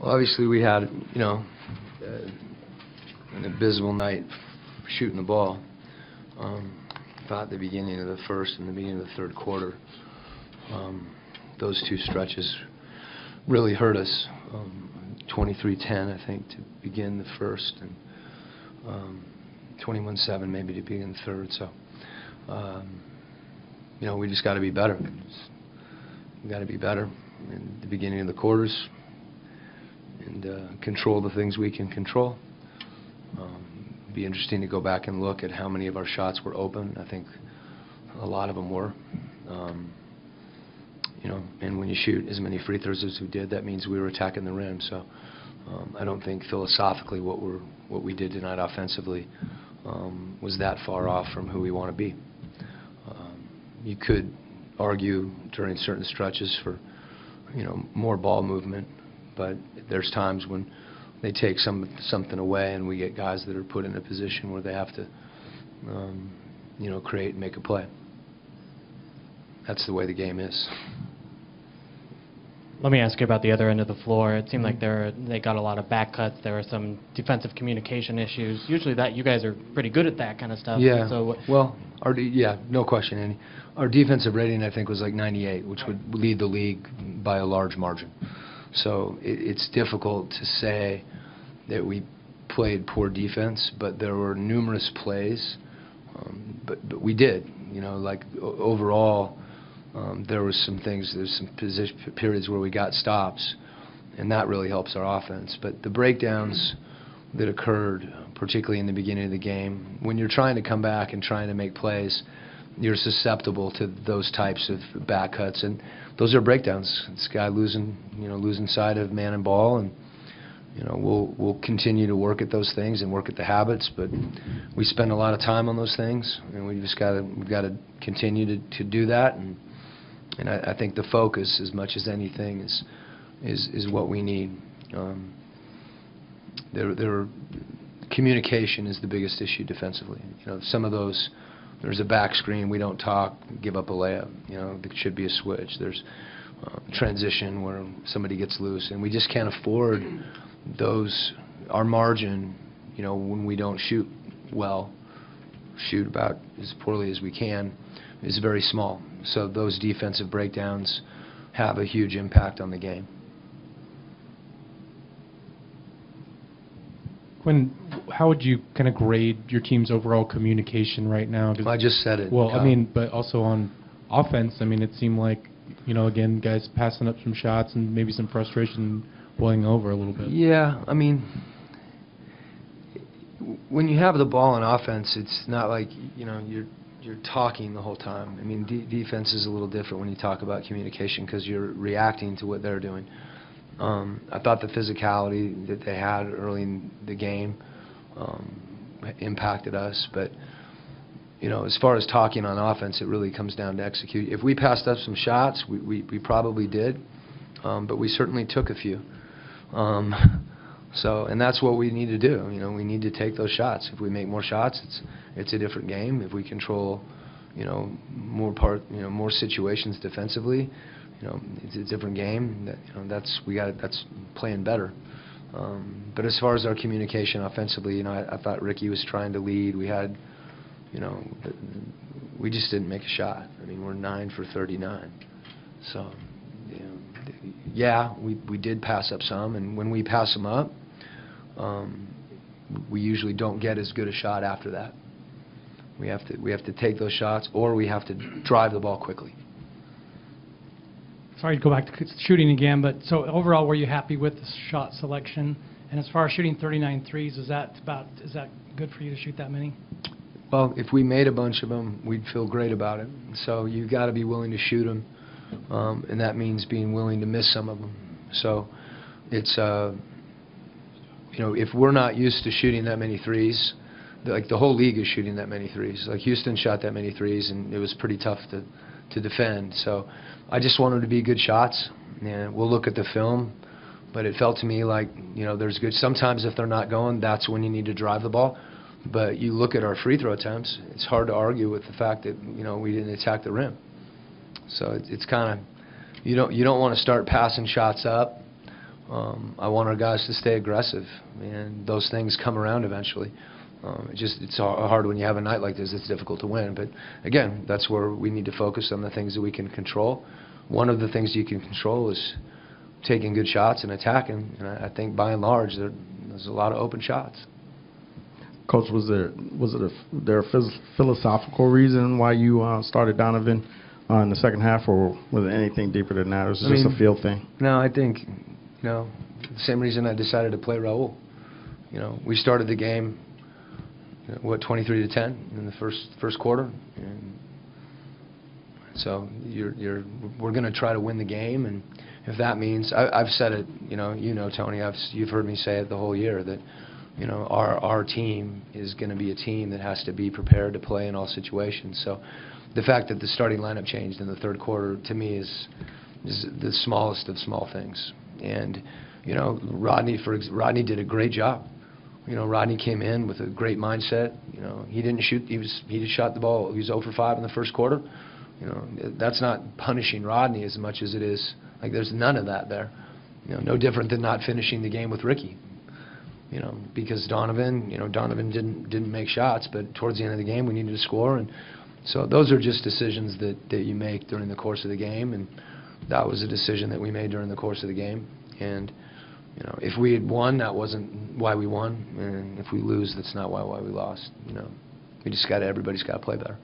Well, obviously we had, an abysmal night shooting the ball. About the beginning of the first and the beginning of the third quarter. Those two stretches really hurt us. 23-10, I think, to begin the first, and 21-7 maybe to begin the third. So, we just got to be better. We got to be better in the beginning of the quarters and control the things we can control. It'd be interesting to go back and look at how many of our shots were open. I think a lot of them were. And when you shoot as many free throws as we did, that means we were attacking the rim. So I don't think philosophically what we did tonight offensively was that far off from who we want to be. You could argue during certain stretches for more ball movement, but there's times when they take something away and we get guys that are put in a position where they have to create and make a play. That's the way the game is. Let me ask you about the other end of the floor. It seemed like they got a lot of back cuts. There were some defensive communication issues. Usually that you guys are pretty good at that kind of stuff. Yeah. So well, no question, Andy. Our defensive rating, I think, was like 98, which would lead the league by a large margin. So it's difficult to say that we played poor defense, but there were numerous plays. But we did. Overall. There was some things, there's some periods where we got stops, and that really helps our offense. But the breakdowns that occurred, particularly in the beginning of the game, when you're trying to come back and trying to make plays, you're susceptible to those types of back cuts, and those are breakdowns. This guy losing sight of man and ball, and we'll continue to work at those things and work at the habits, but we spend a lot of time on those things, and we've got to continue to do that. And I think the focus, as much as anything, is what we need. Communication is the biggest issue defensively. Some of those, there's a back screen, we don't talk, give up a layup. There should be a switch. There's transition where somebody gets loose, and we just can't afford those. Our margin, when we don't shoot well, shoot about as poorly as we can, is very small. So those defensive breakdowns have a huge impact on the game. Quinn, how would you kind of grade your team's overall communication right now? I just said it. Well, but also on offense, it seemed like, again, guys passing up some shots and maybe some frustration boiling over a little bit. Yeah, when you have the ball on offense, it's not like, you're talking the whole time. Defense is a little different when you talk about communication because you're reacting to what they're doing. I thought the physicality that they had early in the game impacted us, but as far as talking on offense, it really comes down to execute. If we passed up some shots, we probably did, but we certainly took a few. And that's what we need to do. We need to take those shots. If we make more shots, it's a different game. If we control, more situations defensively, it's a different game. That's playing better. But as far as our communication offensively, I thought Ricky was trying to lead. We had, we just didn't make a shot. We're 9 for 39. So, yeah, we did pass up some, and when we pass them up, we usually don't get as good a shot after that. We have to take those shots, or we have to drive the ball quickly. Sorry to go back to shooting again, but so overall, were you happy with the shot selection? And as far as shooting 39 threes, is that good for you to shoot that many? Well, if we made a bunch of them, we'd feel great about it. So you've got to be willing to shoot them, and that means being willing to miss some of them. So it's if we're not used to shooting that many threes, like the whole league is shooting that many threes. Like Houston shot that many threes, and it was pretty tough to defend. So I just want them to be good shots, and we'll look at the film. But it felt to me like, there's good. Sometimes if they're not going, that's when you need to drive the ball. But you look at our free throw attempts, it's hard to argue with the fact that, we didn't attack the rim. So it's kind of, you don't want to start passing shots up I want our guys to stay aggressive, and those things come around eventually. It's hard when you have a night like this. It's difficult to win, but again, that's where we need to focus on the things that we can control. One of the things you can control is taking good shots and attacking, and I think by and large there's a lot of open shots. Coach, was there a philosophical reason why you started Donovan in the second half, or was it anything deeper than that? Or was it just a feel thing? No, I think, the same reason I decided to play Raul. We started the game, 23-10 in the first quarter, and so we're going to try to win the game, and if that means, I've said it, Tony, you've heard me say it the whole year that, our team is going to be a team that has to be prepared to play in all situations. So the fact that the starting lineup changed in the third quarter, to me, is the smallest of small things. And, Rodney did a great job. Rodney came in with a great mindset. He didn't shoot. He just shot the ball. He was 0 for 5 in the first quarter. That's not punishing Rodney as much as it is, there's none of that there. No different than not finishing the game with Ricky. Because Donovan didn't make shots, but towards the end of the game we needed to score, and so those are just decisions that you make during the course of the game, and that was a decision that we made during the course of the game. And if we had won, that wasn't why we won, and if we lose, that's not why we lost. Everybody's got to play better.